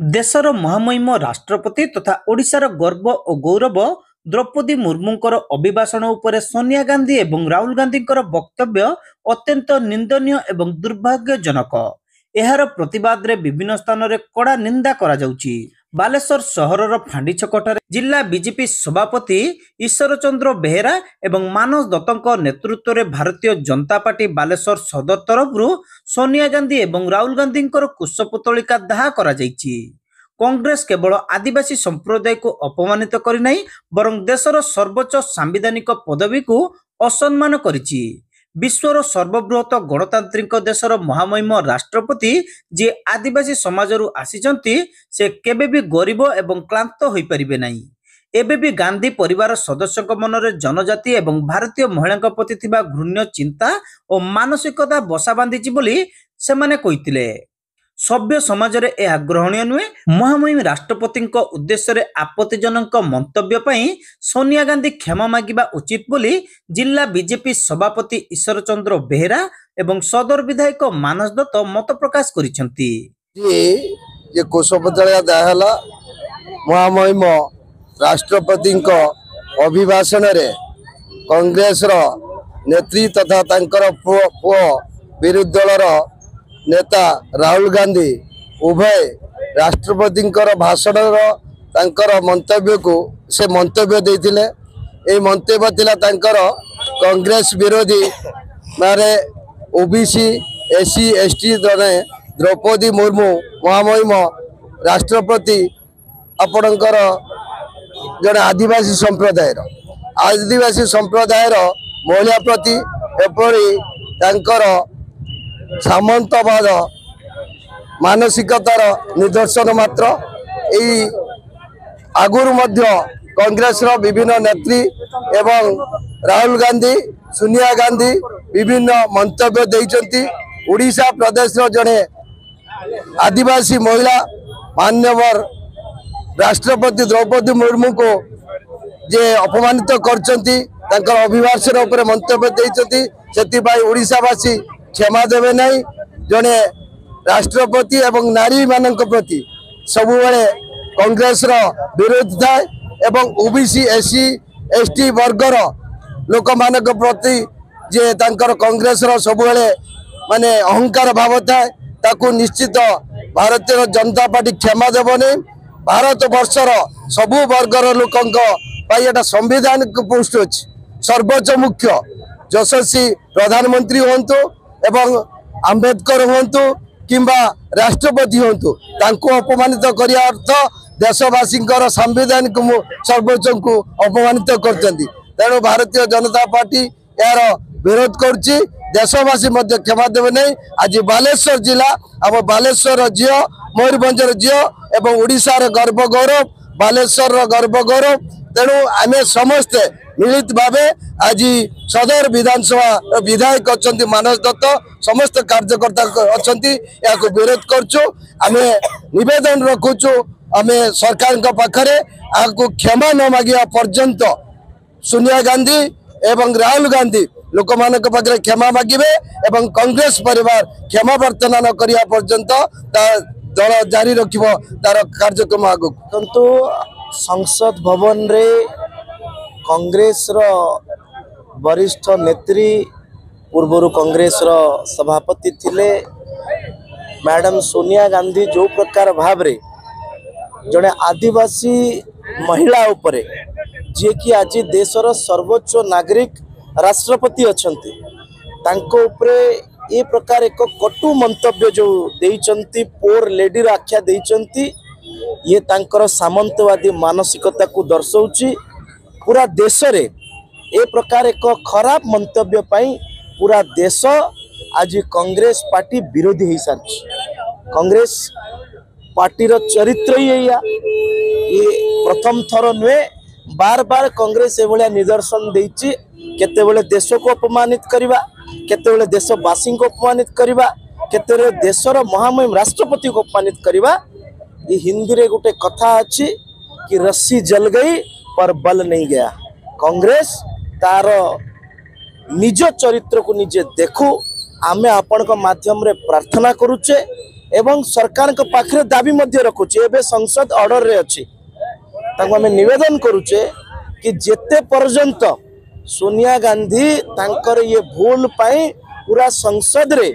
देशर महामहिम राष्ट्रपति तथा ओडिशार गर्व और गौरव द्रौपदी मुर्मूंकर अभिभाषण उपरे सोनिया गांधी एवं राहुल गांधींकर वक्तव्य अत्यंत निंदनीय एवं दुर्भाग्यजनक। एहार प्रतिवाद रे विभिन्न स्थान रे कड़ा निंदा करा जाउची। बालेश्वर सहरर फांडी छकଠାରେ जिला बीजेपी सभापति ईश्वर चंद्र बेहेरा एवं मानस दत्तक नेतृत्व में भारतीय जनता पार्टी बालेश्वर सदर तरफ सोनिया गांधी एवं राहुल गांधी कुशपुतलिका दाह करा जाइछि। कांग्रेस केवल आदिवासी संप्रदाय को अपमानित करिनाई बरं देशर सर्वोच्च सांविधानिक पदवी को असम्मान करिछि। विश्वर सर्वबृहत गणतांत्रिक देशर महामहिम राष्ट्रपति जे आदिवासी समाजरू आसीचंती से केबे भी गरीब एवं क्लांत होई परिबे नाही। एबे भी गांधी परिवार सदस्यक मनरे जनजाति एवं भारतीय महिलांक प्रति थिबा घृण्य चिंता और मानसिकता बसा बांधिछि बोली सेमाने कहितिले। सभ्य समाज रे यह ग्रहणीय नुहे। महामहिम राष्ट्रपति उद्देश्य रे आपत्तिजनक मंतव्य पई सोनिया गांधी क्षमा मागिबा उचित बोली जिला बीजेपी सभापति ईश्वर चंद्र बेहेरा एवं सदर विधायक मानस दत्त मत प्रकाश करिसेंती। ये कुशपुतलिका दाहला महामहिम राष्ट्रपति अभिभाषण रे कांग्रेस रो नेत्री तथा तांकर पुओ विरोधी दलर नेता राहुल गांधी उभय राष्ट्रपति भाषण मंतव्य को से मंतव्य देथिले। ए मंतव्य थिला तांकर कांग्रेस विरोधी मारे ओबीसी एससी एसटी जने द्रौपदी मुर्मू महामहिम राष्ट्रपति आपणकर जड़े आदिवासी संप्रदायर महिला प्रति एपरी तांकर सामंतवाद मानसिकतार निदर्शन मात्र। यही आगुरु मध्य कांग्रेस रो विभिन्न नेत्री एवं राहुल गांधी सोनिया गांधी विभिन्न मंतव्य देइचंती। ओडिशा प्रदेश रो जड़े आदिवासी महिला मान्यवर राष्ट्रपति द्रौपदी मुर्मू को जे अपमानित करचंती तांकर अभिभाषण उपरे मंतव्य देइचंती। सेति ओडिशावासी क्षमा देवे नहीं। जड़े राष्ट्रपति एवं नारी मान प्रति सबु कांग्रेस विरोध थाए एवं ओबीसी एससी एसटी वर्गर लोक मान प्रति जे तांकर कांग्रेस सबु माने अहंकार भाव थाए ताकू निश्चित भारतीय जनता पार्टी क्षमा देव नहीं। भारत वर्षर सबु वर्गर लोकंक संविधानिक पोस्ट अच्छी सर्वोच्च मुख्य यशस्वी प्रधानमंत्री हूँ एवं आंबेडकर हूँ किंबा राष्ट्रपति हूँ तांको अपमानित करिया अर्थ देशवासी संविधानिक सर्वोच्च को अपमानित करचंती। तेणु भारतीय जनता पार्टी यार विरोध करुच्ची। देशवासी मध्य क्षमा देवे नहीं। आज बालेश्वर जिला आम बालेश्वर झील मयूरभंजर झील एवं ओडिशार गर्व गौरव बालेश्वर गर्व गौरव। तेणु आम समस्ते मिलित भावे आज सदर विधानसभा विधायक अच्छा मानस दत्त समस्त कार्यकर्ता अच्छा या विरोध करुचु। आम निवेदन रखुचु आम सरकार पाखरे आपको क्षमा न मागिया पर्यंत सोनिया गांधी एवं राहुल गांधी लोक मान पाखे क्षमा मागिबे एवं कांग्रेस परिवार क्षमा प्रार्थना न करिया पर्यंत दल जारी रखिबो तार कार्यक्रम आगु। किंतु संसद भवन रे कांग्रेस रो वरिष्ठ नेत्री पूर्वर कांग्रेस रो सभापति थिले मैडम सोनिया गांधी जो प्रकार भाव रे जड़े आदिवासी महिला उपरे जे कि आज देशर सर्वोच्च नागरिक राष्ट्रपति अछंती तांको उपरे ए प्रकार एक कटु मंतव्य जो देइचंती पोर लेडी रो आख्या देइचंती ये तांकर सामंतवादी मानसिकता को दर्शाउची। पूरा देश रे ए प्रकार एक खराब मंतव्य पाई पूरा देश आज कांग्रेस पार्टी विरोधी हो सारी। कांग्रेस पार्टी रो चरित्र ही ये प्रथम थर नुहे बार बार कांग्रेस एभलिया निदर्शन देइची। केतेबेले देश को अपमानित करिबा केतेबेले देशवासी को अपमानित करिबा केतेबेले देशर महामहिम राष्ट्रपति को अपमानित करिबा। ये हिंदी रे गोटे कथा अच्छी कि रस्सी जल गई पर बल नहीं गया। कांग्रेस तार निज चरित्र को निजे देखू। आमे आपण माध्यम रे प्रार्थना करुचे एवं सरकार को पाखरे दाबी मध्य रखुचे एबे संसद ऑर्डर रे अछि ताको हमें निवेदन करूचे कि जेते पर्यंत सोनिया गांधी तांकर ये भूल पाई पूरा संसद रे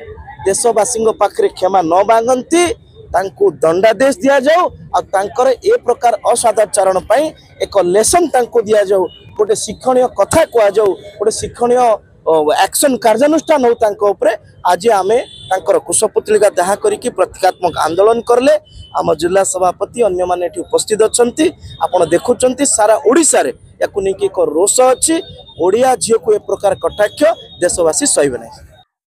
देशवासी पाखरे क्षमा न मांगती तांको दंडादेश दिया जाऊ आ तांकर ए प्रकार असदाचरण पाई एक लेसन तांको दिया जाऊ गोटे शिक्षणीय कथा कह जाऊ गोटे शिक्षणीय एक्शन कार्यानुष्ठान हो तांको उपरे आज आमे तांकर कुशपुतलिका दाह करिकि प्रतीकात्मक आंदोलन करले आम जिला सभापति अन्य माने एठी उपस्थित अछंती आपण देखुचंती सारा ओडिसा रे याकु नेकी एक रोष अछि ओडिया झियो को ए प्रकार कटाक्ष देशवासी सहिबे नै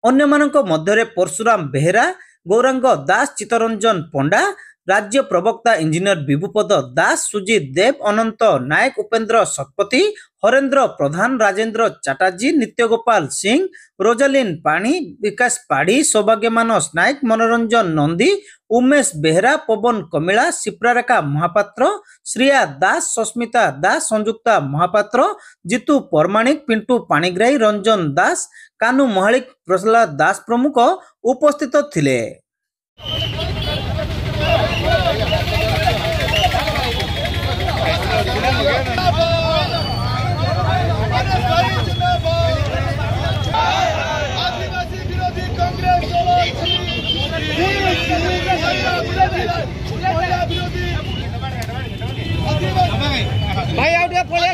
अन्यमानक मध्यरे परशुराम बेहेरा गौरांग दास चित्तरंजन पंडा राज्य प्रवक्ता इंजीनियर विभुपद दास सुजीत देव अनंत नायक उपेंद्र शतपथी हरेंद्र प्रधान राजेंद्र चटर्जी नित्यगोपाल सिंह रोजालीन पाणी विकास पाढ़ी सौभाग्य मानस नायक मनोरंजन नंदी उमेश बेहेरा पवन कमिला शिप्रारेखा महापात्र श्रिया दास सस्मिता दास संयुक्ता महापात्र जितु परमाणिक पिंटू पाणिग्राही रंजन दास कानू महालिक प्रहलाद दास प्रमुख उपस्थित थिले। भाई आउट पड़े